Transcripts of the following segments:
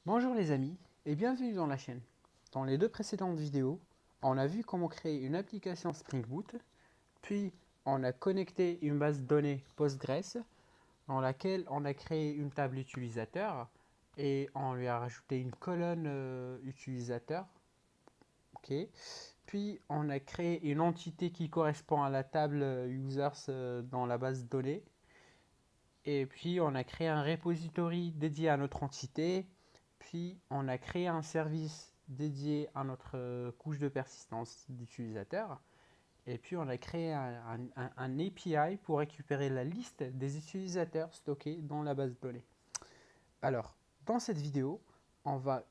Bonjour les amis et bienvenue dans la chaîne. Dans les deux précédentes vidéos, on a vu comment créer une application Spring Boot, puis on a connecté une base de données Postgres dans laquelle on a créé une table utilisateur et on lui a rajouté une colonne utilisateur. Ok. Puis on a créé une entité qui correspond à la table users dans la base de données. Et puis on a créé un repository dédié à notre entité. Puis on a créé un service dédié à notre couche de persistance d'utilisateurs. Et puis on a créé un API pour récupérer la liste des utilisateurs stockés dans la base de données. Alors, dans cette vidéo, on va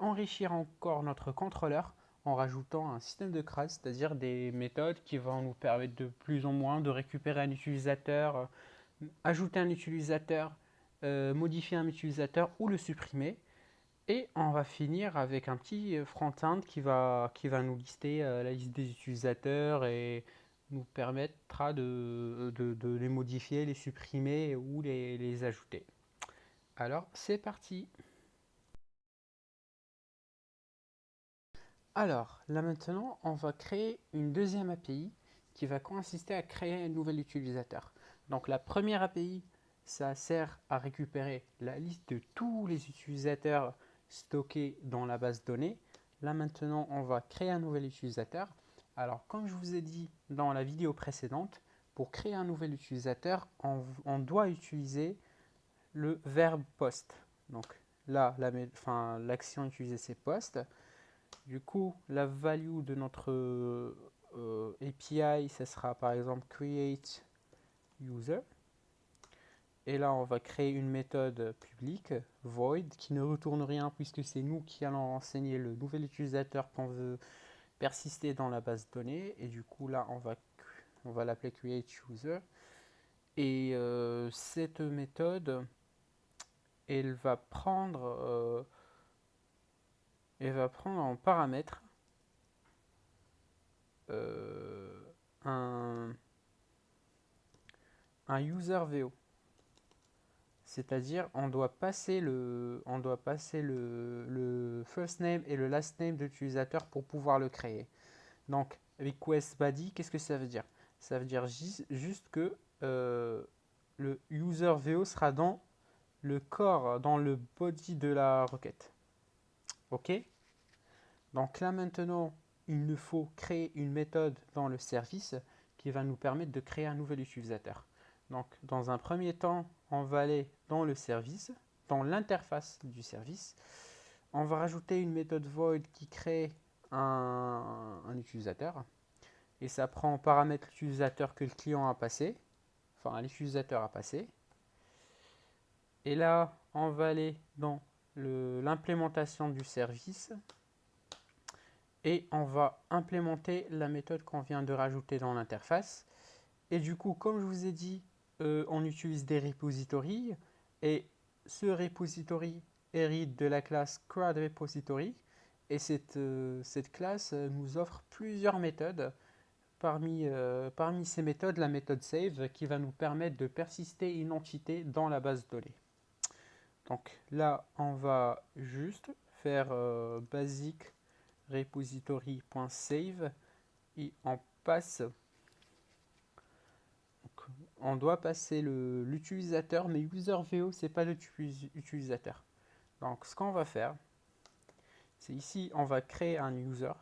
enrichir encore notre contrôleur en rajoutant un système de CRUD, c'est-à-dire des méthodes qui vont nous permettre de plus en moins de récupérer un utilisateur, ajouter un utilisateur, modifier un utilisateur ou le supprimer. Et on va finir avec un petit front-end qui va nous lister la liste des utilisateurs et nous permettra de les modifier, les supprimer ou les ajouter. Alors, c'est parti. Alors, là maintenant, on va créer une deuxième API qui va consister à créer un nouvel utilisateur. Donc, la première API, ça sert à récupérer la liste de tous les utilisateurs stockés dans la base de données. Là maintenant, on va créer un nouvel utilisateur. Alors, comme je vous ai dit dans la vidéo précédente, pour créer un nouvel utilisateur, on doit utiliser le verbe post. Donc là, l'action utilisée c'est post. Du coup, la value de notre API, ce sera par exemple create user. Et là, on va créer une méthode publique, void, qui ne retourne rien puisque c'est nous qui allons renseigner le nouvel utilisateur qu'on veut persister dans la base de données. Et du coup, là, on va l'appeler create user. Et cette méthode, elle va prendre en paramètre un user VO. C'est-à-dire, on doit passer le first name et le last name de l'utilisateur pour pouvoir le créer. Donc, request body, qu'est-ce que ça veut dire? Ça veut dire juste que le user VO sera dans le corps, dans le body de la requête. Ok? Donc là maintenant, il nous faut créer une méthode dans le service qui va nous permettre de créer un nouvel utilisateur. Donc dans un premier temps, on va aller dans le service, dans l'interface du service. On va rajouter une méthode void qui crée un utilisateur. Et ça prend en paramètre l'utilisateur que le client a passé, enfin l'utilisateur a passé. Et là, on va aller dans l'implémentation du service et on va implémenter la méthode qu'on vient de rajouter dans l'interface. Et du coup, comme je vous ai dit, on utilise des repositories et ce repository hérite de la classe CrowdRepository et cette classe nous offre plusieurs méthodes. Parmi ces méthodes, la méthode save qui va nous permettre de persister une entité dans la base de données. Donc là, on va juste faire basic repository.save et on doit passer l'utilisateur, mais userVO c'est pas l'utilisateur. Donc ce qu'on va faire, c'est ici on va créer un user,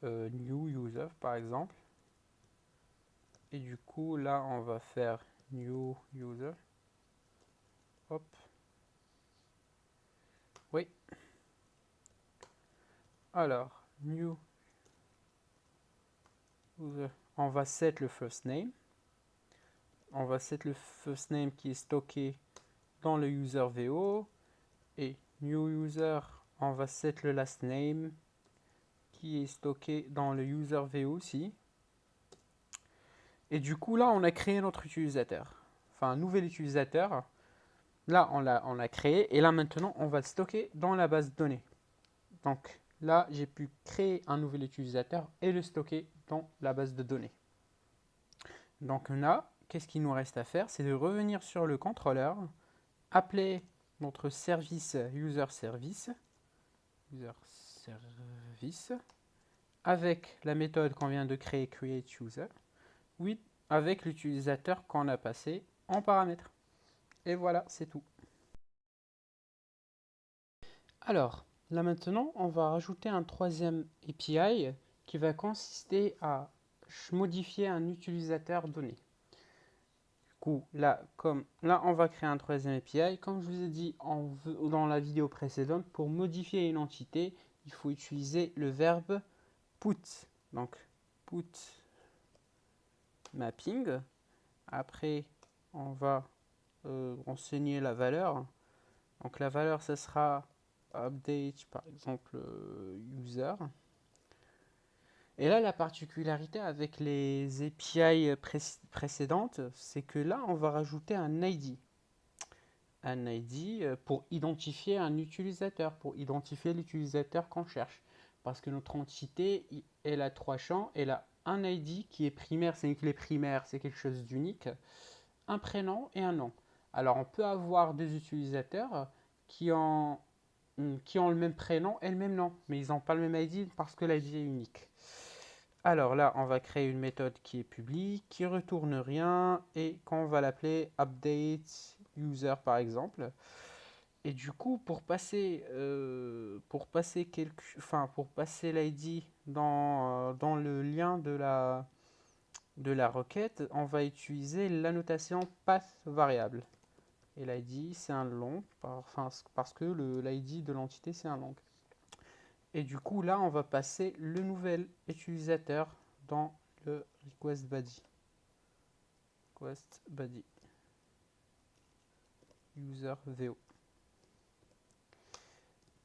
new user par exemple, et du coup là on va faire new user, hop, oui, alors new user, on va set le first name. On va set le first name qui est stocké dans le user VO et new user, on va set le last name qui est stocké dans le user VO aussi. Et du coup là on a créé notre utilisateur, enfin un nouvel utilisateur. Là on l'a créé et là maintenant on va le stocker dans la base de données. Donc là j'ai pu créer un nouvel utilisateur et le stocker dans la base de données. Donc là, qu'est-ce qu'il nous reste à faire? C'est de revenir sur le contrôleur, appeler notre service user service avec la méthode qu'on vient de créer create user, oui, avec l'utilisateur qu'on a passé en paramètre. Et voilà, c'est tout. Alors, là maintenant, on va rajouter un troisième API qui va consister à modifier un utilisateur donné. Du coup, là, on va créer un troisième API. Comme je vous ai dit dans la vidéo précédente, pour modifier une entité, il faut utiliser le verbe put. Donc, put mapping. Après, on va renseigner la valeur. Donc, la valeur, ce sera update, par exemple, user. Et là, la particularité avec les API précédentes, c'est que là, on va rajouter un ID. Un ID pour identifier un utilisateur, pour identifier l'utilisateur qu'on cherche. Parce que notre entité, elle a trois champs. Elle a un ID qui est primaire, c'est une clé primaire, c'est quelque chose d'unique. Un prénom et un nom. Alors, on peut avoir deux utilisateurs qui ont le même prénom et le même nom, mais ils n'ont pas le même ID parce que l'ID est unique. Alors là, on va créer une méthode qui est publique, qui retourne rien et qu'on va l'appeler update user par exemple. Et du coup, pour passer l'ID dans le lien de la requête, on va utiliser l'annotation path variable. Et l'ID, c'est un long, parce que l'ID de l'entité, c'est un long. Et du coup, là, on va passer le nouvel utilisateur dans le request body. Request body. User VO.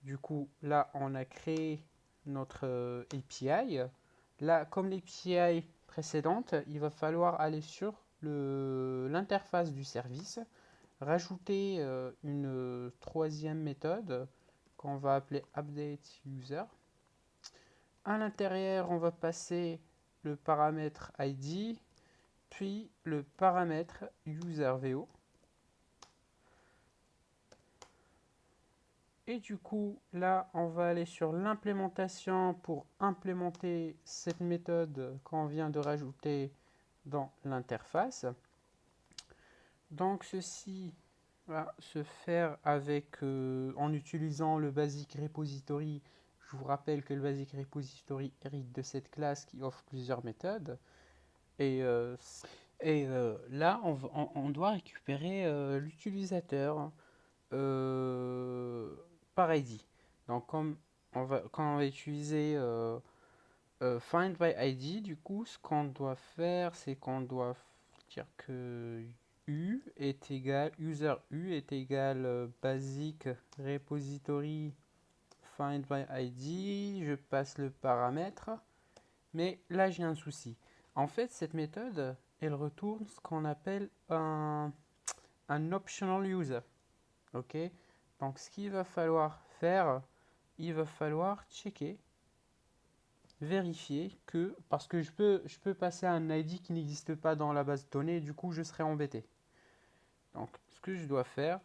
Du coup, là, on a créé notre API. Là, comme l'API précédente, il va falloir aller sur l'interface du service, rajouter une troisième méthode qu'on va appeler update user. À l'intérieur, on va passer le paramètre ID, puis le paramètre userVO. Et du coup, là, on va aller sur l'implémentation pour implémenter cette méthode qu'on vient de rajouter dans l'interface. Donc, ceci va se faire en utilisant le Basic Repository. Je vous rappelle que le Basic Repository hérite de cette classe qui offre plusieurs méthodes. Et là, on doit récupérer l'utilisateur par ID. Donc, quand on va utiliser find by ID, du coup, ce qu'on doit faire, c'est qu'on doit dire que user U est égal basic repository find by ID. Je passe le paramètre. Mais là, j'ai un souci. En fait, cette méthode, elle retourne ce qu'on appelle un optional user. Ok? Donc, ce qu'il va falloir faire, il va falloir checker, vérifier que, parce que je peux passer à un ID qui n'existe pas dans la base de données, et du coup, je serai embêté. Donc, ce que je dois faire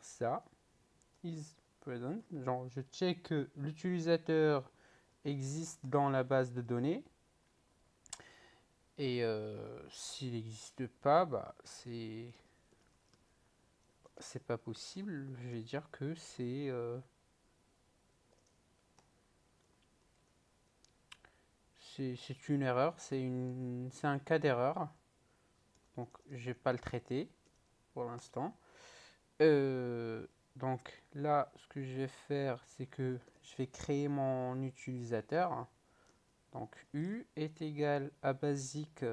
ça, is present, genre je check que l'utilisateur existe dans la base de données. Et s'il n'existe pas, bah, c'est pas possible. Je vais dire que c'est une erreur, c'est un cas d'erreur. Donc je vais pas le traiter pour l'instant. Donc là, ce que je vais faire, c'est que je vais créer mon utilisateur. Donc U est égal à basic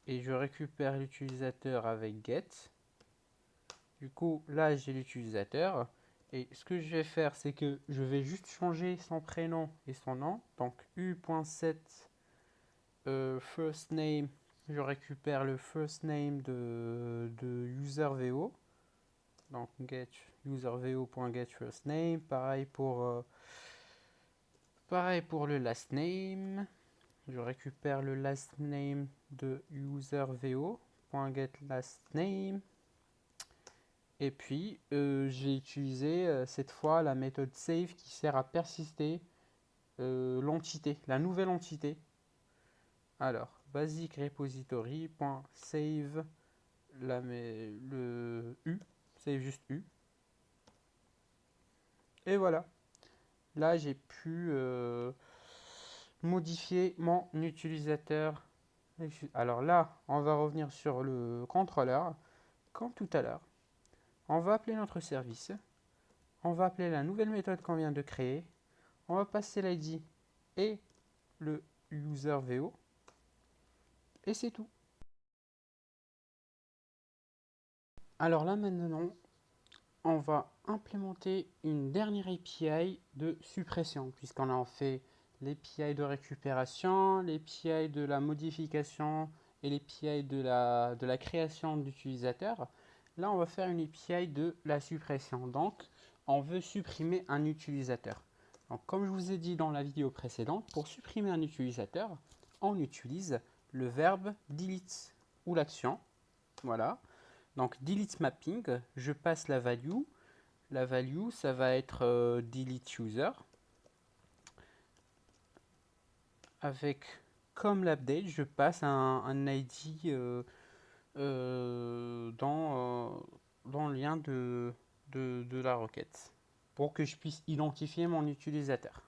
et je récupère l'utilisateur avec get. Du coup, là, j'ai l'utilisateur. Et ce que je vais faire, c'est que je vais juste changer son prénom et son nom. Donc, u.set first name, je récupère le first name de userVO. Donc, get userVO.getFirstName. Pareil pour le last name. Je récupère le last name de userVO. .getLastName. Et puis, je vais utiliser cette fois la méthode save qui sert à persister l'entité, la nouvelle entité. Alors, basic repository.save le U, save juste U. Et voilà. Là, j'ai pu modifier mon utilisateur. Alors là, on va revenir sur le contrôleur. Comme tout à l'heure, on va appeler notre service. On va appeler la nouvelle méthode qu'on vient de créer. On va passer l'ID et le user VO. Et c'est tout. Alors là maintenant, on va implémenter une dernière API de suppression, puisqu'on a fait l'API de récupération, l'API de la modification et l'API de la création d'utilisateurs. Là, on va faire une API de la suppression. Donc, on veut supprimer un utilisateur. Donc, comme je vous ai dit dans la vidéo précédente, pour supprimer un utilisateur, on utilise le verbe delete ou l'action. Voilà. Donc, delete mapping, je passe la value. La value, ça va être delete user. Avec, comme l'update, je passe un ID dans le lien de la requête pour que je puisse identifier mon utilisateur.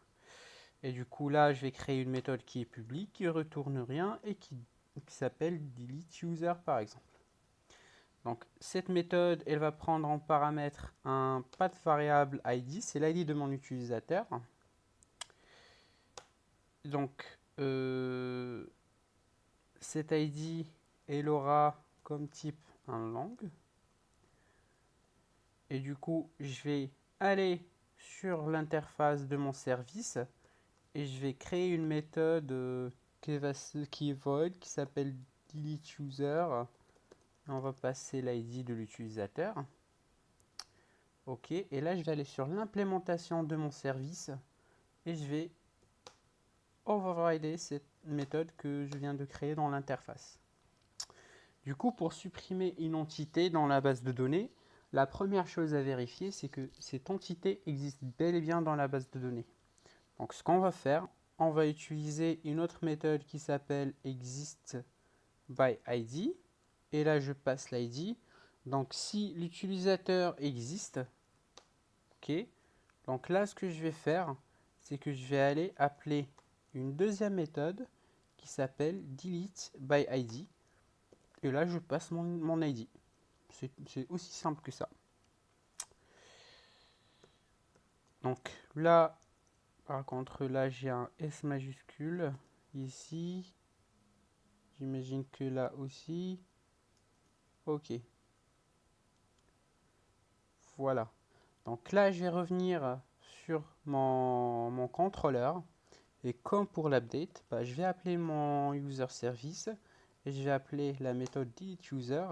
Et du coup, là, je vais créer une méthode qui est publique, qui ne retourne rien et qui s'appelle delete user, par exemple. Donc, cette méthode, elle va prendre en paramètre un path variable ID, c'est l'ID de mon utilisateur. Donc, cet ID, elle aura comme type un long. Et du coup, je vais aller sur l'interface de mon service et je vais créer une méthode qui est void, qui s'appelle deleteUser. On va passer l'ID de l'utilisateur. OK, et là, je vais aller sur l'implémentation de mon service et je vais overrider cette méthode que je viens de créer dans l'interface. Du coup, pour supprimer une entité dans la base de données, la première chose à vérifier, c'est que cette entité existe bel et bien dans la base de données. Donc, ce qu'on va faire, on va utiliser une autre méthode qui s'appelle existById. Et là, je passe l'ID. Donc, si l'utilisateur existe, OK. Donc là, ce que je vais faire, c'est que je vais aller appeler une deuxième méthode qui s'appelle deleteById. Et là, je passe mon ID. C'est aussi simple que ça. Donc là, par contre, là, j'ai un S majuscule ici. J'imagine que là aussi. OK. Voilà. Donc là, je vais revenir sur mon contrôleur. Et comme pour l'update, je vais appeler mon user service et je vais appeler la méthode deleteUser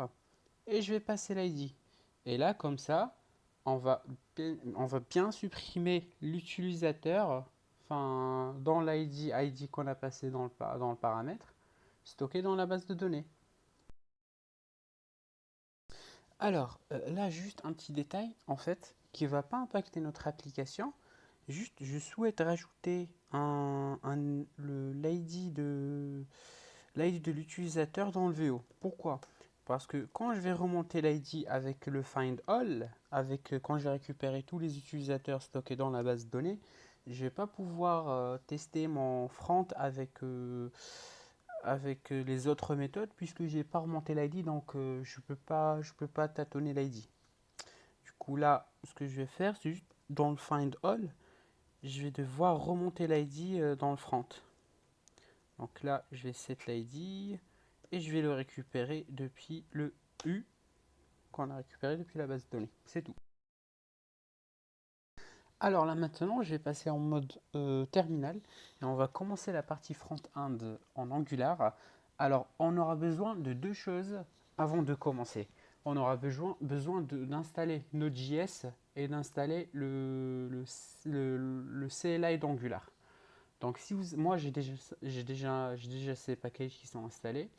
et je vais passer l'ID. Et là, comme ça, on va bien supprimer l'utilisateur dans l'ID qu'on a passé dans le paramètre, stocké dans la base de données. Alors, là, juste un petit détail, en fait, qui ne va pas impacter notre application. Juste, je souhaite rajouter l'ID de l'utilisateur dans le VO. Pourquoi? Parce que quand je vais remonter l'ID avec le find all, quand je vais récupérer tous les utilisateurs stockés dans la base de données, je ne vais pas pouvoir tester mon front avec les autres méthodes puisque je n'ai pas remonté l'ID, donc je peux pas tâtonner l'ID. Du coup là, ce que je vais faire, c'est juste dans le find all, je vais devoir remonter l'ID dans le front. Donc là, je vais set l'ID et je vais le récupérer depuis le U qu'on a récupéré depuis la base de données. C'est tout. Alors là maintenant, je vais passer en mode terminal et on va commencer la partie front-end en Angular. Alors, on aura besoin de deux choses avant de commencer. On aura besoin d'installer Node.js et d'installer le CLI d'Angular. Donc, moi j'ai déjà ces packages qui sont installés.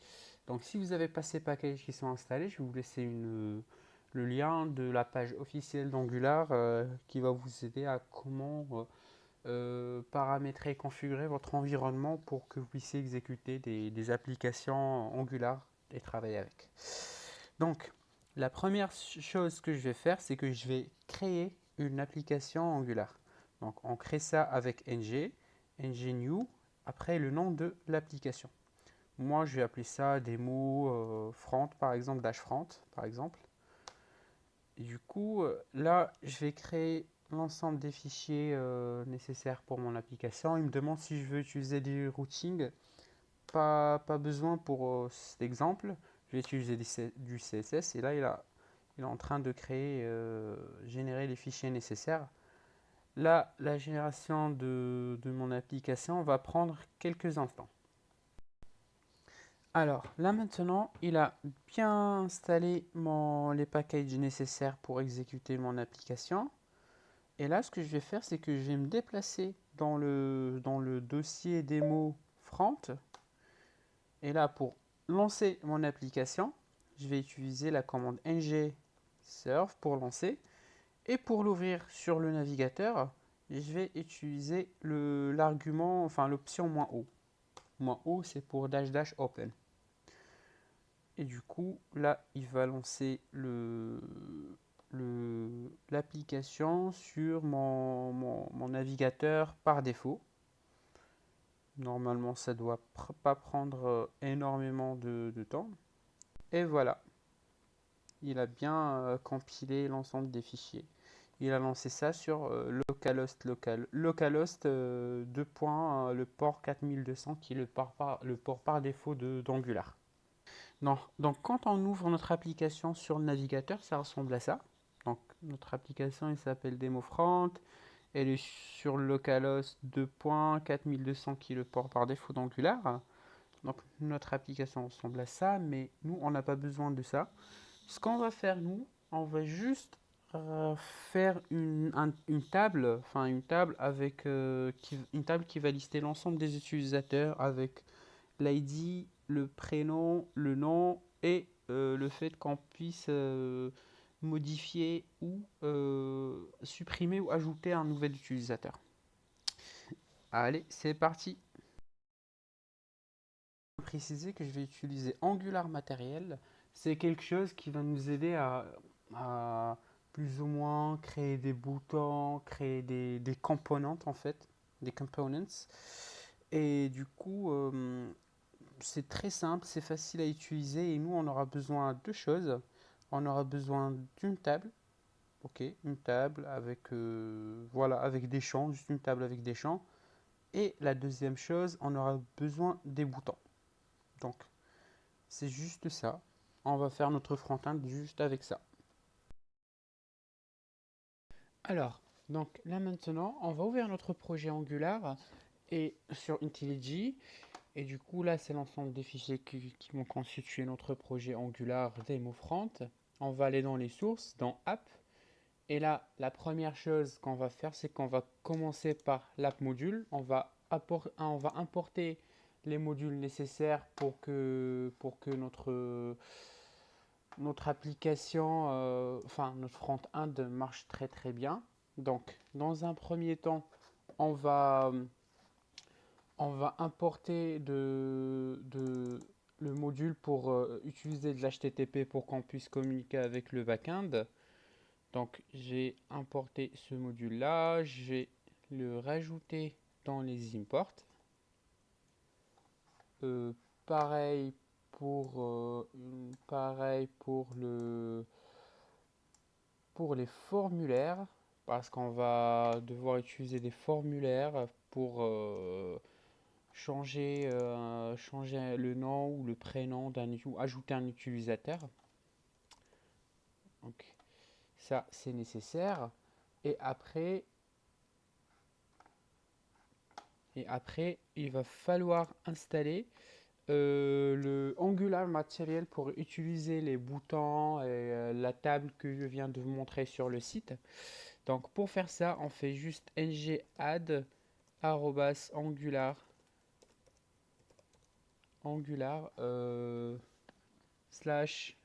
Donc si vous n'avez pas ces packages qui sont installés, je vais vous laisser le lien de la page officielle d'Angular qui va vous aider à comment paramétrer et configurer votre environnement pour que vous puissiez exécuter des applications Angular et travailler avec. Donc, la première chose que je vais faire, c'est que je vais créer une application Angular. Donc, on crée ça avec ng new, après le nom de l'application. Moi, je vais appeler ça démo front, par exemple, dash front, par exemple. Et du coup, là, je vais créer l'ensemble des fichiers nécessaires pour mon application. Il me demande si je veux utiliser du routing. Pas besoin pour cet exemple. Je vais utiliser du CSS et là, il est en train de créer, générer les fichiers nécessaires. Là, la génération de mon application va prendre quelques instants. Alors, là maintenant, il a bien installé les packages nécessaires pour exécuter mon application. Et là, ce que je vais faire, c'est que je vais me déplacer dans le dossier démo front. Et là, pour lancer mon application, je vais utiliser la commande ng serve pour lancer. Et pour l'ouvrir sur le navigateur, je vais utiliser l'argument, enfin l'option -o. -o, c'est pour dash open. Et du coup, là, il va lancer l'application sur mon navigateur par défaut. Normalement, ça ne doit pas prendre énormément de temps. Et voilà, il a bien compilé l'ensemble des fichiers. Il a lancé ça sur localhost, le port 4200 qui est le port par défaut d'Angular. Donc, quand on ouvre notre application sur le navigateur, ça ressemble à ça. Donc, notre application, elle s'appelle DemoFront. Elle est sur le localhost 2.4200 qui est le port par défaut d'Angular. Donc, notre application ressemble à ça, mais nous, on n'a pas besoin de ça. Ce qu'on va faire, nous, on va juste faire une table, avec une table qui va lister l'ensemble des utilisateurs avec l'ID, le prénom, le nom et le fait qu'on puisse modifier ou supprimer ou ajouter un nouvel utilisateur. Allez, c'est parti. Je vais préciser que je vais utiliser Angular Material. C'est quelque chose qui va nous aider à plus ou moins créer des boutons, créer des components en fait, des components. Et du coup, c'est très simple, c'est facile à utiliser et nous on aura besoin de deux choses. On aura besoin d'une table, ok, une table avec voilà, avec des champs, juste une table avec des champs. Et la deuxième chose, on aura besoin des boutons. Donc c'est juste ça. On va faire notre front-end juste avec ça. Alors, donc là maintenant, on va ouvrir notre projet Angular et sur IntelliJ. Et du coup, là, c'est l'ensemble des fichiers qui vont constituer notre projet Angular Demo Front. On va aller dans les sources, dans App. Et là, la première chose qu'on va faire, c'est qu'on va commencer par l'app module. On va importer les modules nécessaires pour que notre application, notre front-end marche très très bien. Donc, dans un premier temps, on va importer le module pour utiliser de l'HTTP pour qu'on puisse communiquer avec le backend. Donc, j'ai importé ce module-là. Je vais le rajouter dans les imports. Pareil pour les formulaires, parce qu'on va devoir utiliser des formulaires pour changer le nom ou le prénom ou ajouter un utilisateur. Donc ça c'est nécessaire. Et après il va falloir installer le Angular Material pour utiliser les boutons et la table que je viens de vous montrer sur le site. Donc pour faire ça, on fait juste ng add @angular slash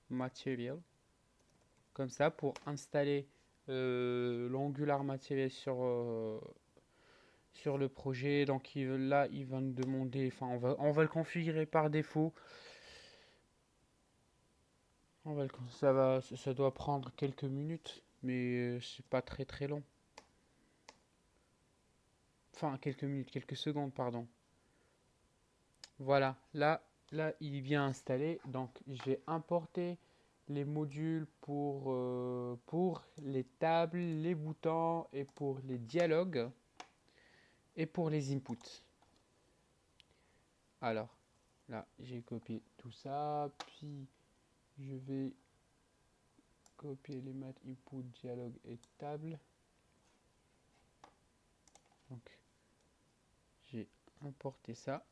material, comme ça, pour installer l'Angular Material sur le projet. Donc là, il va nous demander, enfin, on va le configurer par défaut. Ça doit prendre quelques minutes, mais c'est pas très très long. Enfin, quelques minutes, quelques secondes, pardon. Voilà, là, il est bien installé. Donc, j'ai importé les modules pour les tables, les boutons et pour les dialogues et pour les inputs. Alors, là, j'ai copié tout ça, puis je vais copier les maths input, dialogue et table. Donc, j'ai importé ça.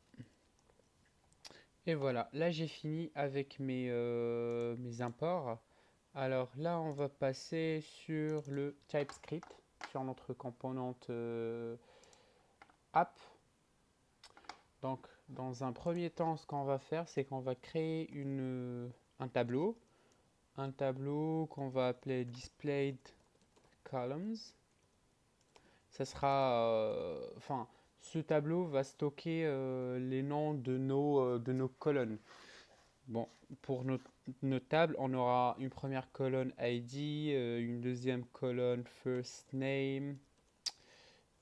Et voilà, là j'ai fini avec mes imports. Alors là, on va passer sur le TypeScript, sur notre composante app. Donc, dans un premier temps, ce qu'on va faire, c'est qu'on va créer un tableau. Un tableau qu'on va appeler Displayed Columns. Ça sera, ce tableau va stocker les noms de nos colonnes. Bon, pour nos tables, on aura une première colonne ID, une deuxième colonne first name,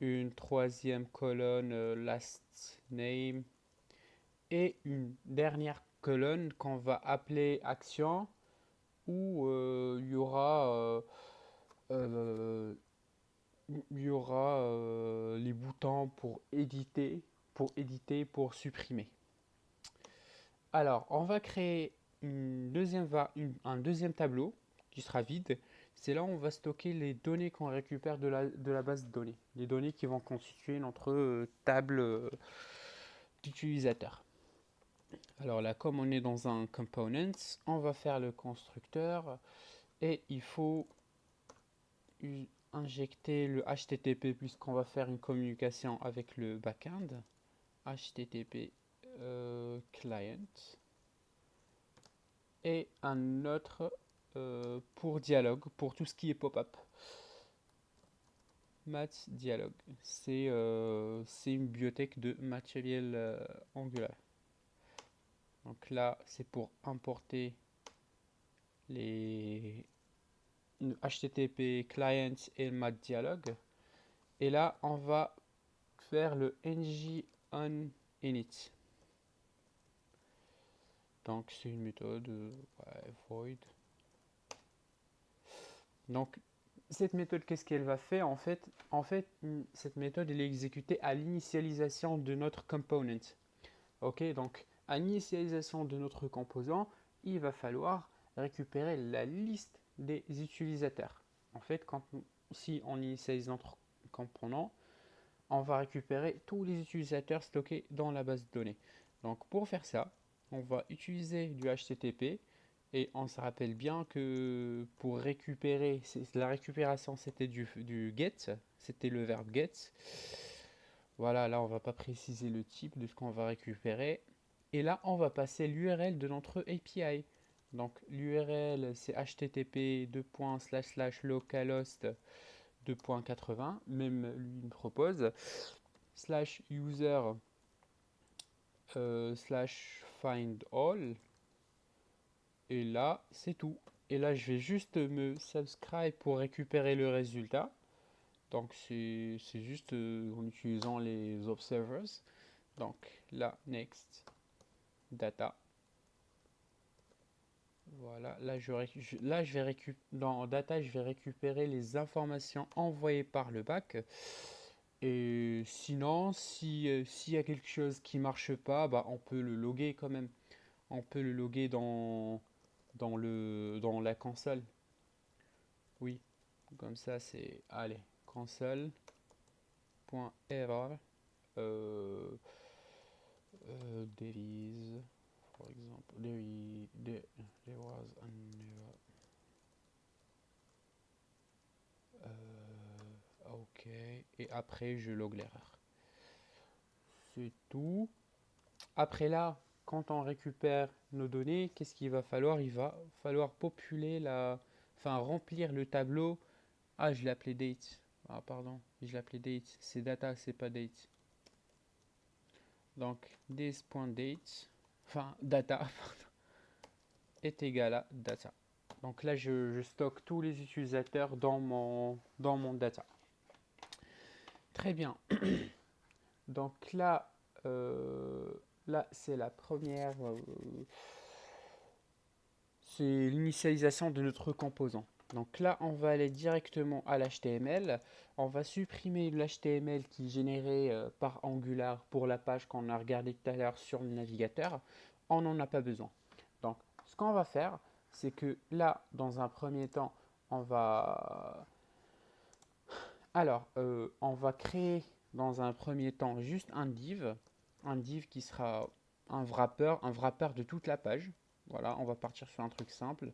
une troisième colonne last name et une dernière colonne qu'on va appeler action où euh, il y aura les boutons pour supprimer. Alors, on va créer un deuxième tableau qui sera vide. C'est là où on va stocker les données qu'on récupère de la base de données. Les données qui vont constituer notre table d'utilisateur. Alors là, comme on est dans un component, on va faire le constructeur et il faut injecter le HTTP puisqu'on va faire une communication avec le backend. HTTP client. Et un autre pour dialogue, pour tout ce qui est pop-up. Math Dialogue, c'est une bibliothèque de matériel Angular. Donc là, c'est pour importer les HTTP client et le Math Dialogue. Et là, on va faire le ng on init. Donc c'est une méthode void. Donc cette méthode, qu'est-ce qu'elle va faire en fait, cette méthode, elle est exécutée à l'initialisation de notre component. Ok, donc à l'initialisation de notre composant, il va falloir récupérer la liste des utilisateurs. En fait, si on initialise notre composant, on va récupérer tous les utilisateurs stockés dans la base de données. Donc pour faire ça, on va utiliser du HTTP. Et on se rappelle bien que pour récupérer, la récupération c'était du get, c'était le verbe get. Voilà, là on va pas préciser le type de ce qu'on va récupérer. Et là on va passer l'URL de notre API. Donc l'URL c'est http://localhost 2.80, même lui me propose, /user /find all. Et là, c'est tout. Et là, je vais juste me subscribe pour récupérer le résultat. Donc, c'est juste en utilisant les observers. Donc, là, next, data. Voilà, là, dans data, je vais récupérer les informations envoyées par le bac. Et sinon, s'il y a quelque chose qui marche pas, bah, on peut le loguer quand même. On peut le loguer dans la console. Oui, comme ça c'est, allez, console.error there is, for example, there was an error. Ok, et après je log l'erreur. C'est tout. Après là, quand on récupère nos données, qu'est-ce qu'il va falloir? Il va falloir populer enfin remplir le tableau. Ah, je l'ai appelé date. Ah, pardon, je l'ai appelé date. C'est data, c'est pas date. Donc, this.date, enfin data, est égal à data. Donc là, je stocke tous les utilisateurs dans mon data. Très bien. Donc là, c'est la première. C'est l'initialisation de notre composant. Donc là, on va aller directement à l'HTML. On va supprimer l'HTML qui est généré par Angular pour la page qu'on a regardé tout à l'heure sur le navigateur. On n'en a pas besoin. Donc, ce qu'on va faire, c'est que là, dans un premier temps, on va... Alors, on va créer dans un premier temps juste un div qui sera un wrapper de toute la page. Voilà, on va partir sur un truc simple.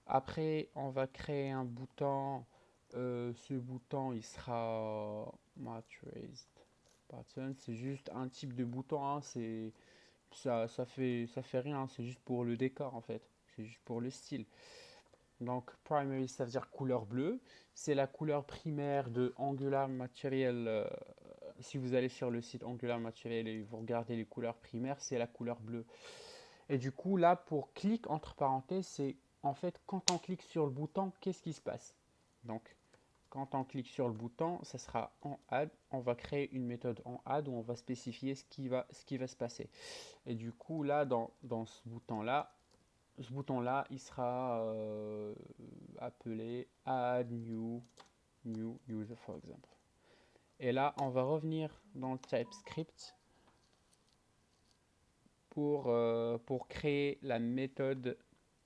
Après, on va créer un bouton. Ce bouton, il sera Motorized Button. C'est juste un type de bouton. Hein, ça fait rien. C'est juste pour le décor en fait. C'est juste pour le style. Donc, primary, ça veut dire couleur bleue. C'est la couleur primaire de Angular Material. Si vous allez sur le site Angular Material et vous regardez les couleurs primaires, c'est la couleur bleue. Et du coup, là, pour clic entre parenthèses, c'est en fait quand on clique sur le bouton, qu'est-ce qui se passe? Donc, quand on clique sur le bouton, ça sera en add. On va créer une méthode en add où on va spécifier ce qui va se passer. Et du coup, là, dans ce bouton-là, il sera appelé add new user, for example. Et là, on va revenir dans le TypeScript pour créer la méthode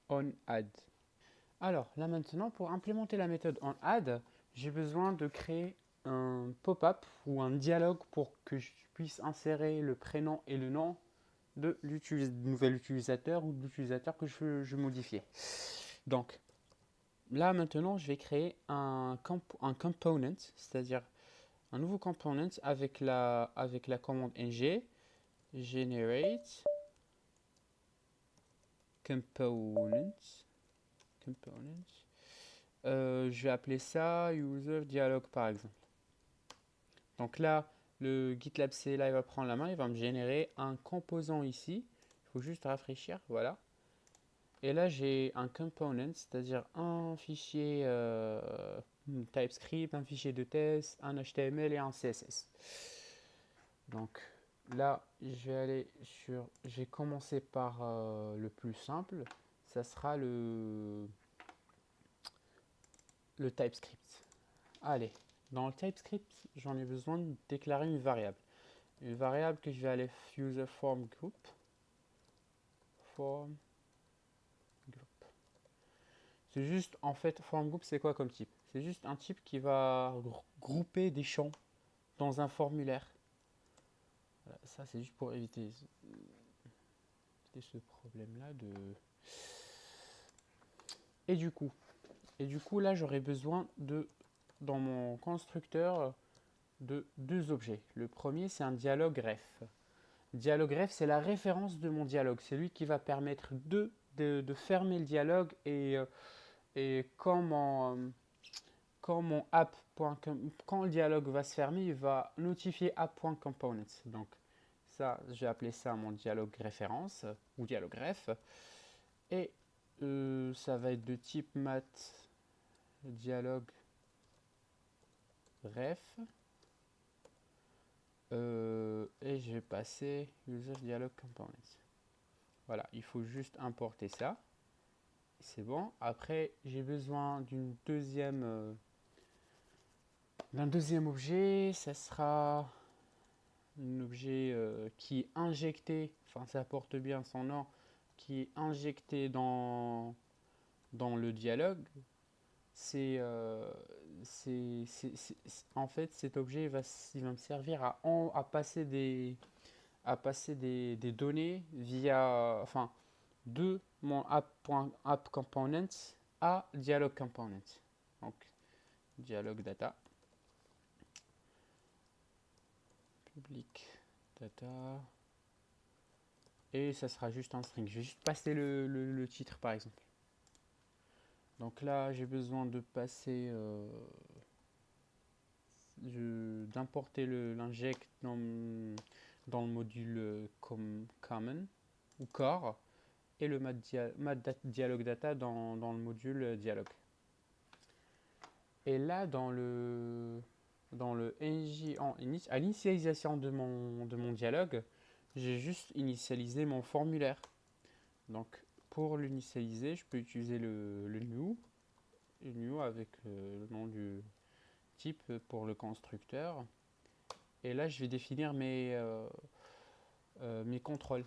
onAdd. Alors, là maintenant, pour implémenter la méthode onAdd, j'ai besoin de créer un pop-up ou un dialogue pour que je puisse insérer le prénom et le nom de nouvel utilisateur ou de l'utilisateur que je veux modifier. Donc, là maintenant, je vais créer un component, c'est-à-dire un nouveau component avec la commande ng generate component. Je vais appeler ça user dialog par exemple. Donc là, le GitLab CLI va prendre la main, il va me générer un composant ici. Il faut juste rafraîchir, voilà. Et là, j'ai un component, c'est-à-dire un fichier TypeScript, un fichier de test, un HTML et un CSS. Donc là, je vais commencer par le plus simple. Ça sera le TypeScript. Allez, dans le TypeScript, j'en ai besoin de déclarer une variable. Une variable que je vais aller user form group. C'est juste, en fait, form group, c'est quoi comme type? C'est juste un type qui va grouper des champs dans un formulaire. Voilà, ça, c'est juste pour éviter ce problème-là de... Et du coup, là, j'aurais besoin dans mon constructeur, de deux objets. Le premier, c'est un dialogue ref. Dialogue ref, c'est la référence de mon dialogue. C'est lui qui va permettre de fermer le dialogue et quand quand le dialogue va se fermer, il va notifier app.component. Donc ça, je vais appeler ça mon dialogue référence ou dialogue ref. Et ça va être de type mat dialogue ref. Et je vais passer user dialog components. Voilà, il faut juste importer ça. C'est bon. Après, j'ai besoin d'un deuxième objet. Ça sera un objet qui est injecté, enfin ça porte bien son nom, qui est injecté dans le dialogue. En fait, cet objet il va me servir à passer des données de mon app component à dialog component. Donc dialog data public data et ça sera juste un string. Je vais juste passer le titre par exemple. Donc là, j'ai besoin de passer, d'importer l'inject dans le module common ou core et le dialog data dans le module dialog. Et là, dans le NJ, à l'initialisation de mon dialogue, j'ai juste initialisé mon formulaire. Donc, pour l'initialiser, je peux utiliser le new avec le nom du type pour le constructeur. Et là, je vais définir mes contrôles.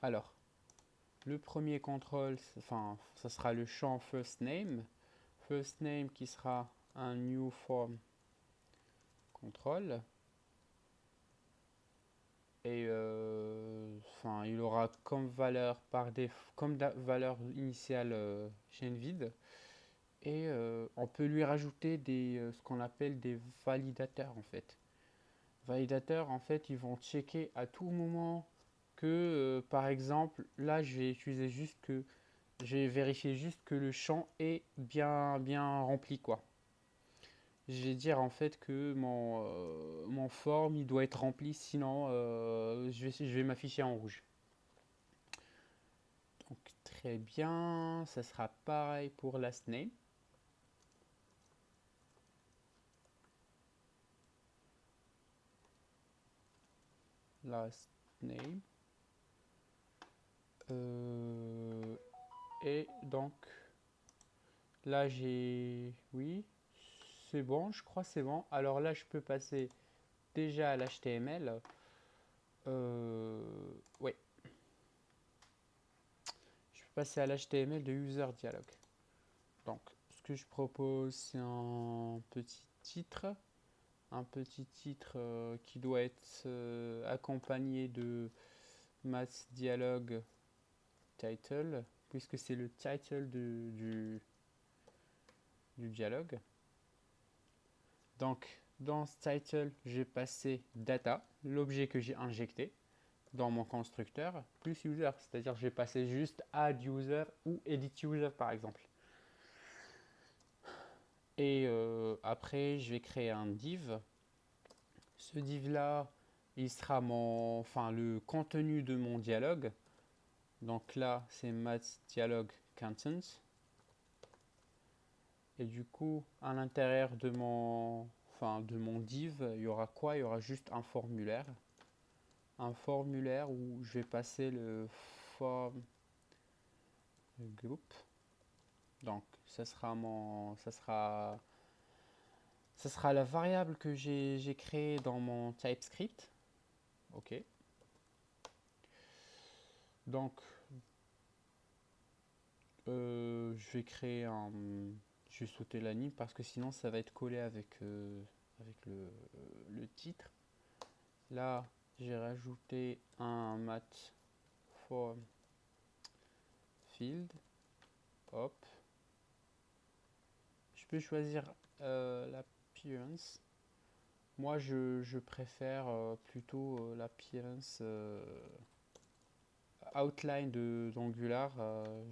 Alors, le premier contrôle, enfin, ça sera le champ first name. First name qui sera un new form control. Et enfin, il aura comme valeur valeur initiale chaîne vide. Et on peut lui rajouter ce qu'on appelle des validateurs en fait. Validateurs en fait, ils vont checker à tout moment que par exemple, là je vais utiliser juste que j'ai vérifié juste que le champ est bien rempli quoi. Je vais dire en fait que mon form il doit être rempli, sinon je vais m'afficher en rouge. Donc très bien, ça sera pareil pour last name. Last name. Et donc là j'ai... Oui, c'est bon, je crois c'est bon. Alors là je peux passer déjà à l'HTML. Oui. Je peux passer à l'HTML de user dialog. Donc ce que je propose c'est un petit titre. Un petit titre qui doit être accompagné de math dialog title, puisque c'est le title du dialogue. Donc, dans ce title, j'ai passé data, l'objet que j'ai injecté dans mon constructeur, plus user, c'est-à-dire j'ai passé juste add user ou edit user par exemple. Et après, je vais créer un div. Ce div là, il sera le contenu de mon dialogue. Donc là, c'est math dialog content. Et du coup, à l'intérieur de mon div, il y aura quoi? Il y aura juste un formulaire. Un formulaire où je vais passer le form group. Donc, ça sera la variable que j'ai créée dans mon TypeScript. Ok. Donc, je vais créer un... Je vais sauter la ligne parce que sinon ça va être collé avec le titre. Là, j'ai rajouté un math form field. Hop. Je peux choisir l'appearance. Moi, je préfère plutôt l'appearance outline d'Angular.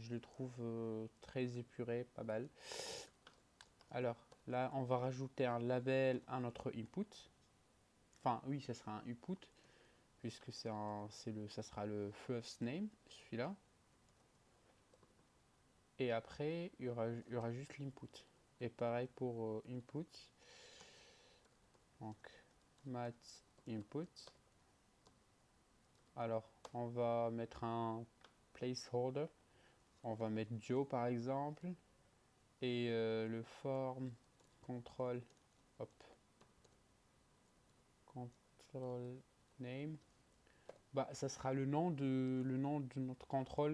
Je le trouve très épuré, pas mal. Alors, là, on va rajouter un label à notre input. Enfin, oui, ça sera un input, puisque ça sera le first name, celui-là. Et après, il y aura juste l'input. Et pareil pour input. Donc, math input. Alors, on va mettre un placeholder. On va mettre Joe par exemple. Et le form control. Hop. Control name. Bah, ça sera le nom de notre control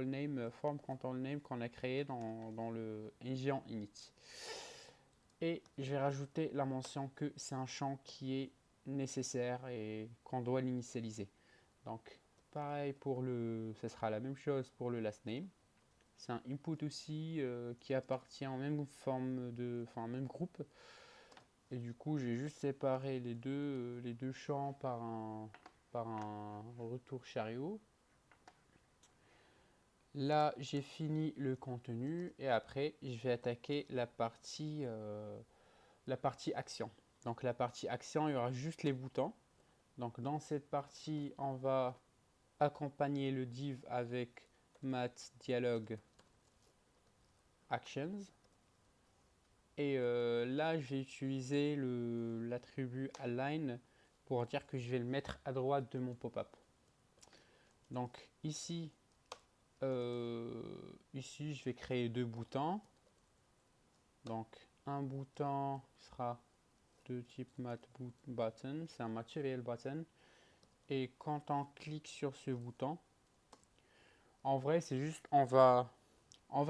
name, form control name qu'on a créé dans le ngEn init. Et je vais rajouter la mention que c'est un champ qui est nécessaire et qu'on doit l'initialiser. Donc, pareil ce sera la même chose pour le last name. C'est un input aussi qui appartient en même même groupe. Et du coup, j'ai juste séparé les deux champs par un par un retour chariot. Là, j'ai fini le contenu et après, je vais attaquer la partie action. Donc la partie action, il y aura juste les boutons. Donc dans cette partie, on va accompagner le div avec mat dialog actions. Et là, je vais utiliser l'attribut align pour dire que je vais le mettre à droite de mon pop-up. Donc ici, je vais créer deux boutons. Donc un bouton sera de type mat button, c'est un material button. Et quand on clique sur ce bouton, en vrai, c'est juste, on va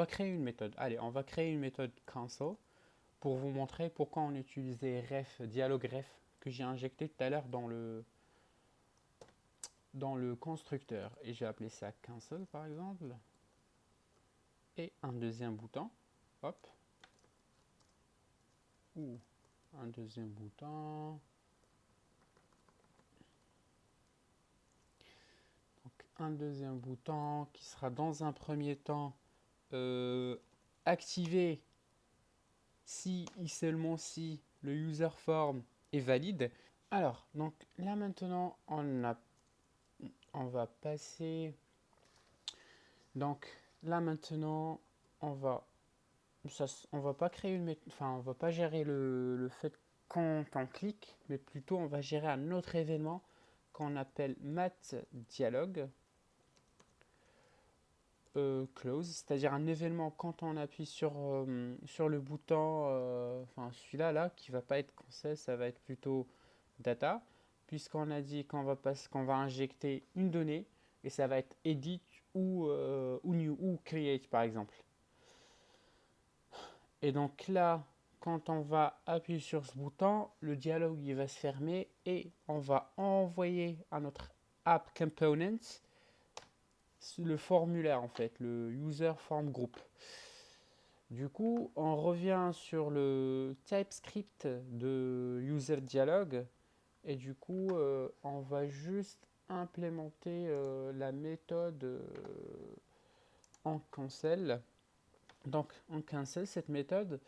créer une méthode. Allez, on va créer une méthode cancel pour vous montrer pourquoi on utilisait ref, dialogue ref que j'ai injecté tout à l'heure dans le constructeur. Et j'ai appelé ça cancel par exemple. Et un deuxième bouton. Hop. Ou un deuxième bouton. Donc un deuxième bouton qui sera dans un premier temps activé si et seulement si le user form est valide. Alors, donc là maintenant, on va passer. Donc là maintenant, on va pas créer on va pas gérer le fait quand on clique, mais plutôt on va gérer un autre événement qu'on appelle mat dialog close, c'est-à-dire un événement quand on appuie sur le bouton, celui-là là, qui va pas être cancel, ça va être plutôt data, puisqu'on a dit qu'on va injecter une donnée et ça va être edit ou new ou create par exemple. Et donc là, quand on va appuyer sur ce bouton, le dialogue il va se fermer et on va envoyer à notre app component le formulaire en fait, le user form group. Du coup, on revient sur le TypeScript de user dialog et du coup, on va juste implémenter la méthode en cancel. Donc, en cancel, cette méthode,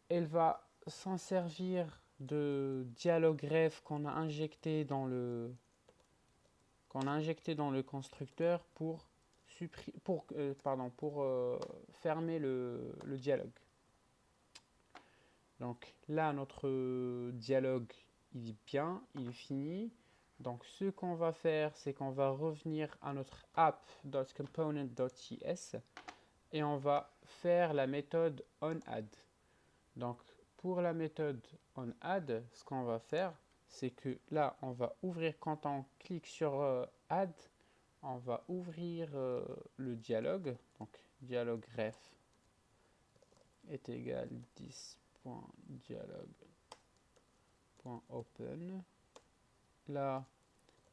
elle va s'en servir de dialog ref qu'on a injecté dans le constructeur pour fermer le dialogue. Donc là, notre dialogue, il est bien, il est fini. Donc ce qu'on va faire, c'est qu'on va revenir à notre app.component.ts et on va faire la méthode onAdd. Donc pour la méthode onAdd, ce qu'on va faire, c'est que là, on va ouvrir, quand on clique sur add, on va ouvrir le dialogue. Donc dialogue ref est égal 10.dialogue.open. Là,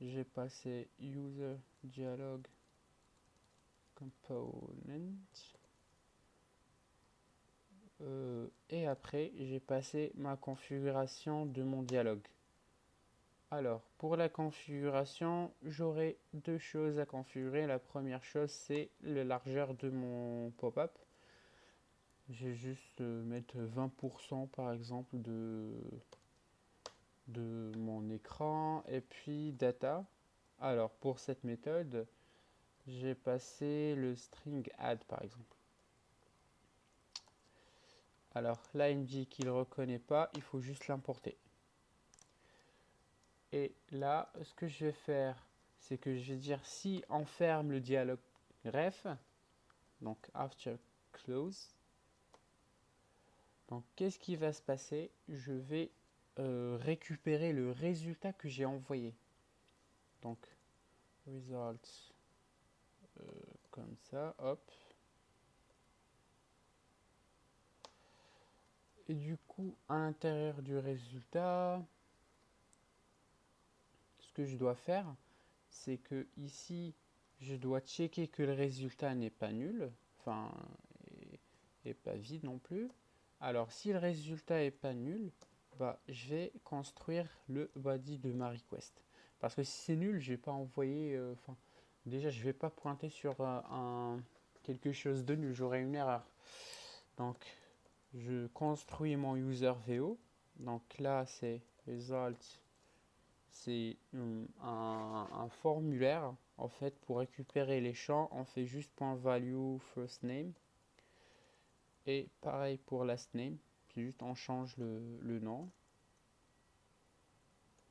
j'ai passé user dialog component. Et après, j'ai passé ma configuration de mon dialogue. Alors, pour la configuration, j'aurai deux choses à configurer. La première chose, c'est la largeur de mon pop-up. Je vais juste mettre 20% par exemple de mon écran. Et puis data. Alors, pour cette méthode, j'ai passé le string add par exemple. Alors là, il me dit qu'il ne reconnaît pas, il faut juste l'importer. Et là, ce que je vais faire, c'est que je vais dire si on ferme le dialogue ref, donc after close. Donc qu'est-ce qui va se passer? Je vais récupérer le résultat que j'ai envoyé. Donc results comme ça, hop. Et du coup, à l'intérieur du résultat, ce que je dois faire, c'est que ici, je dois checker que le résultat n'est pas nul, et pas vide non plus. Alors, si le résultat est pas nul, je vais construire le body de ma request. Parce que si c'est nul, je vais pas envoyer. Enfin, déjà, je vais pas pointer sur quelque chose de nul. J'aurai une erreur. Donc, je construis mon user VO. Donc là, c'est result. C'est un formulaire. En fait, pour récupérer les champs, on fait juste .value first name. Et pareil pour last name. C'est juste on change le nom.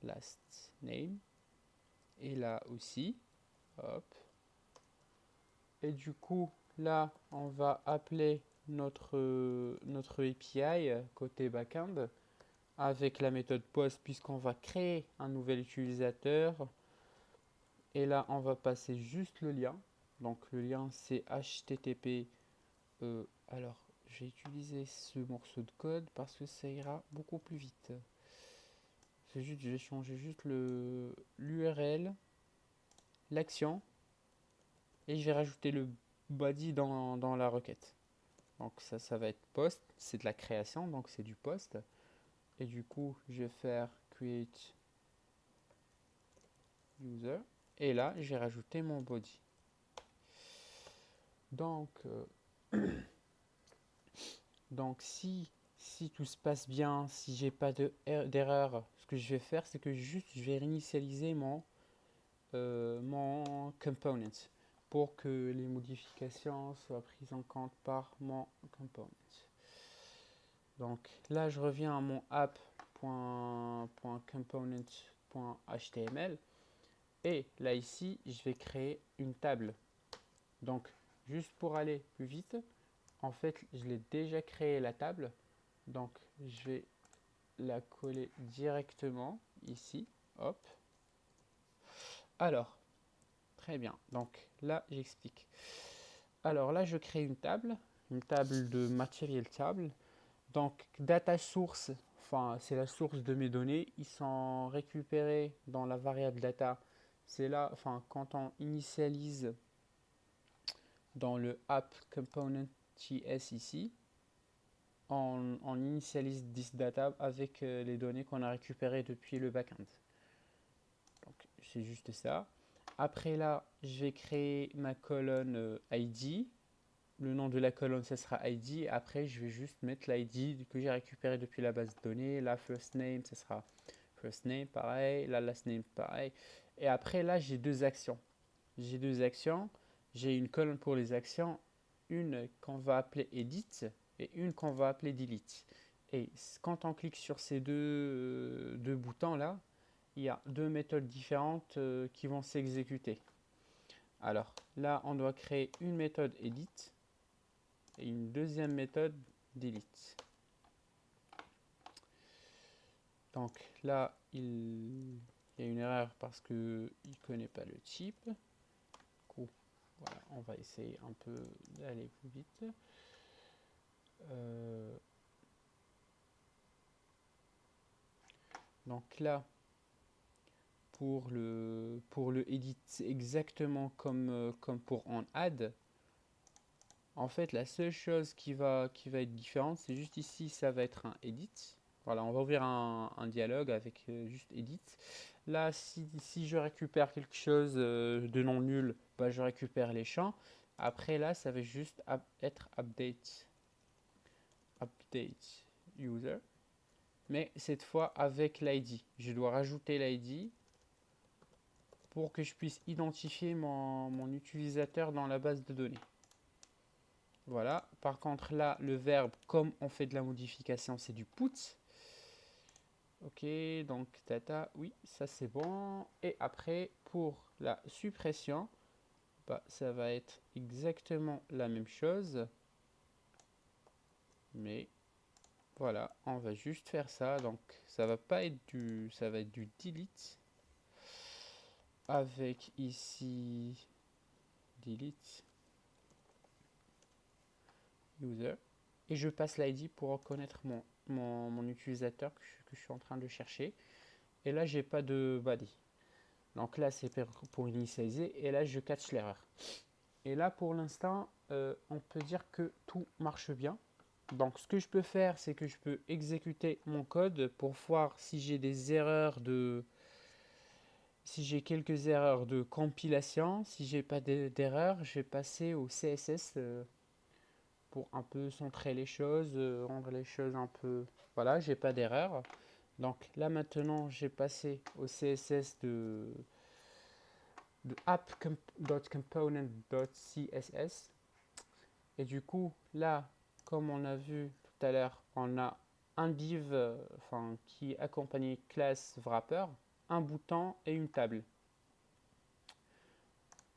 Last name. Et là aussi. Hop. Et du coup, là, on va appeler notre API côté backend avec la méthode post puisqu'on va créer un nouvel utilisateur. Et là, on va passer juste le lien. Donc le lien, c'est HTTP. Alors, j'ai utilisé ce morceau de code parce que ça ira beaucoup plus vite. C'est juste, je vais changer juste l'URL, l'action, et je vais rajouter le body dans la requête. Donc ça va être post, c'est de la création, donc c'est du post. Et du coup, je vais faire create user. Et là, j'ai rajouté mon body. Donc, donc si tout se passe bien, si j'ai pas d'erreur, ce que je vais faire, c'est que juste je vais réinitialiser mon component pour que les modifications soient prises en compte par mon component. Donc là, je reviens à mon app.component.html et là ici, je vais créer une table. Donc juste pour aller plus vite, en fait, je l'ai déjà créé la table. Donc je vais la coller directement ici. Hop. Alors, très bien. Donc là, j'explique. Alors là, je crée une table de material table. Donc, data source, enfin, c'est la source de mes données. Ils sont récupérés dans la variable data. C'est là, enfin, quand on initialise dans le app component JS ici, on initialise this data avec les données qu'on a récupérées depuis le backend. Donc, c'est juste ça. Après là, je vais créer ma colonne ID. Le nom de la colonne, ce sera ID. Après, je vais juste mettre l'ID que j'ai récupéré depuis la base de données. La first name, ce sera first name, pareil. La last name, pareil. Et après, là, j'ai deux actions. J'ai deux actions. J'ai une colonne pour les actions. Une qu'on va appeler edit et une qu'on va appeler delete. Et quand on clique sur ces deux boutons-là, il y a deux méthodes différentes qui vont s'exécuter. Alors, là, on doit créer une méthode edit et une deuxième méthode delete. Donc là, il y a une erreur parce qu'il ne connaît pas le type. Du coup, voilà, on va essayer un peu d'aller plus vite. Donc là, pour le edit, c'est exactement comme pour en add. En fait, la seule chose qui va être différente, c'est juste ici, ça va être un edit. Voilà, on va ouvrir un dialogue avec juste edit. Là, si je récupère quelque chose de non nul, bah, je récupère les champs. Après, là, ça va juste être update user. Mais cette fois avec l'ID. Je dois rajouter l'ID pour que je puisse identifier mon utilisateur dans la base de données. Voilà. Par contre, là, le verbe, comme on fait de la modification, c'est du put. Ok, donc data, oui, ça c'est bon. Et après, pour la suppression, bah, ça va être exactement la même chose. Mais voilà, on va juste faire ça. Donc, ça va pas être ça va être du delete. Avec ici, delete user. Et je passe l'ID pour reconnaître mon utilisateur que je suis en train de chercher. Et là, j'ai pas de body. Donc là, c'est pour initialiser. Et là, je catch l'erreur. Et là, pour l'instant, on peut dire que tout marche bien. Donc, ce que je peux faire, c'est que je peux exécuter mon code pour voir si j'ai des erreurs Si j'ai quelques erreurs de compilation, si j'ai pas d'erreur, je vais passer au CSS pour un peu centrer les choses, rendre les choses un peu... Voilà, j'ai pas d'erreur. Donc là maintenant, j'ai passé au CSS de app.component.css. Et du coup, là, comme on a vu tout à l'heure, on a un div qui accompagne classe wrapper, un bouton et une table.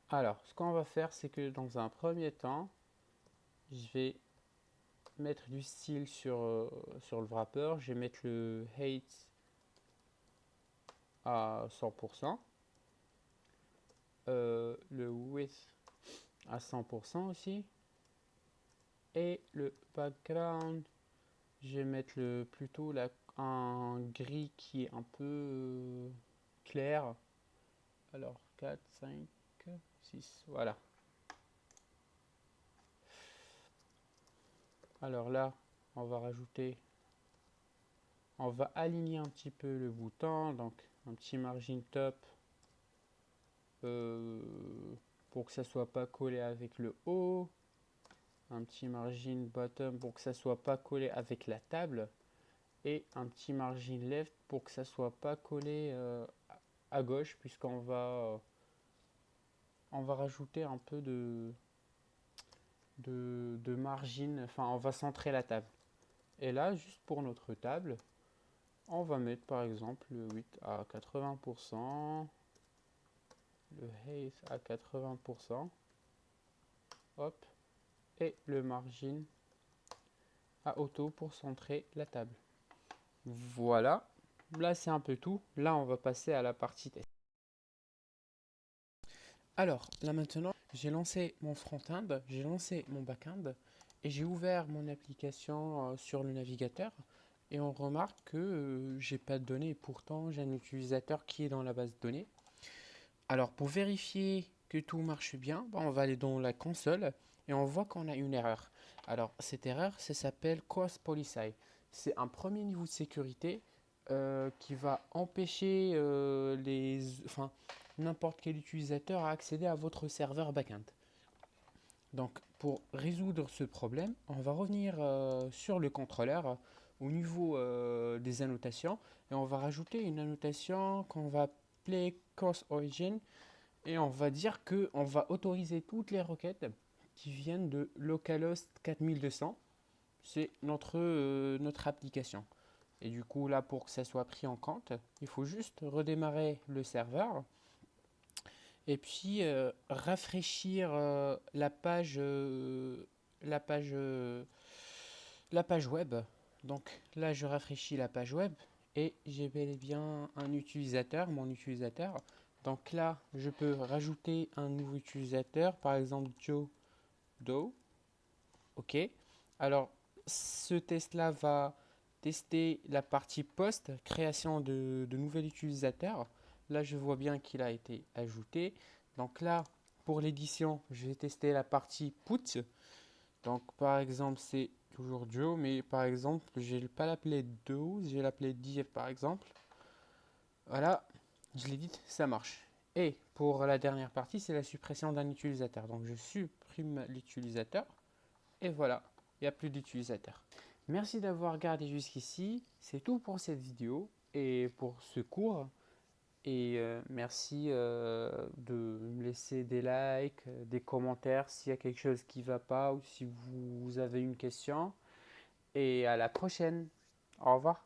Alors, ce qu'on va faire, c'est que dans un premier temps, je vais mettre du style sur le wrapper. Je vais mettre le height à 100%, le width à 100% aussi, et le background, je vais mettre plutôt un gris qui est un peu clair. Alors 4, 5, 6, voilà. Alors là, on va aligner un petit peu le bouton, donc un petit margin top pour que ça soit pas collé avec le haut, un petit margin bottom pour que ça soit pas collé avec la table, et un petit margin left pour que ça soit pas collé à gauche, puisqu'on on va rajouter un peu de margin, enfin on va centrer la table. Et là, juste pour notre table, on va mettre par exemple le width à 80%, le height à 80%, hop, et le margin à auto pour centrer la table. Voilà, là c'est un peu tout. Là on va passer à la partie test. Alors là maintenant, j'ai lancé mon front-end, j'ai lancé mon back-end et j'ai ouvert mon application sur le navigateur. Et on remarque que j'ai pas de données, pourtant j'ai un utilisateur qui est dans la base de données. Alors pour vérifier que tout marche bien, on va aller dans la console et on voit qu'on a une erreur. Alors cette erreur, ça s'appelle cross policy. C'est un premier niveau de sécurité qui va empêcher n'importe quel utilisateur à accéder à votre serveur backend. Donc pour résoudre ce problème, on va revenir sur le contrôleur au niveau des annotations et on va rajouter une annotation qu'on va appeler cross origin et on va dire qu'on va autoriser toutes les requêtes qui viennent de localhost 4200. C'est notre application. Et du coup, là, pour que ça soit pris en compte, il faut juste redémarrer le serveur et puis rafraîchir la page web. Donc là, je rafraîchis la page web et j'ai bel et bien un utilisateur, mon utilisateur. Donc là, je peux rajouter un nouveau utilisateur, par exemple Joe Doe. OK. Alors, ce test-là va tester la partie post, création de nouvel utilisateur. Là, je vois bien qu'il a été ajouté. Donc là, pour l'édition, je vais tester la partie put. Donc, par exemple, c'est toujours Joe, mais par exemple, je ne vais pas l'appeler 12, je vais l'appeler 10 par exemple. Voilà, je l'ai dit, ça marche. Et pour la dernière partie, c'est la suppression d'un utilisateur. Donc, je supprime l'utilisateur et voilà, il n'y a plus d'utilisateur. Merci d'avoir regardé jusqu'ici. C'est tout pour cette vidéo et pour ce cours. Et merci de me laisser des likes, des commentaires s'il y a quelque chose qui ne va pas ou si vous avez une question. Et à la prochaine. Au revoir.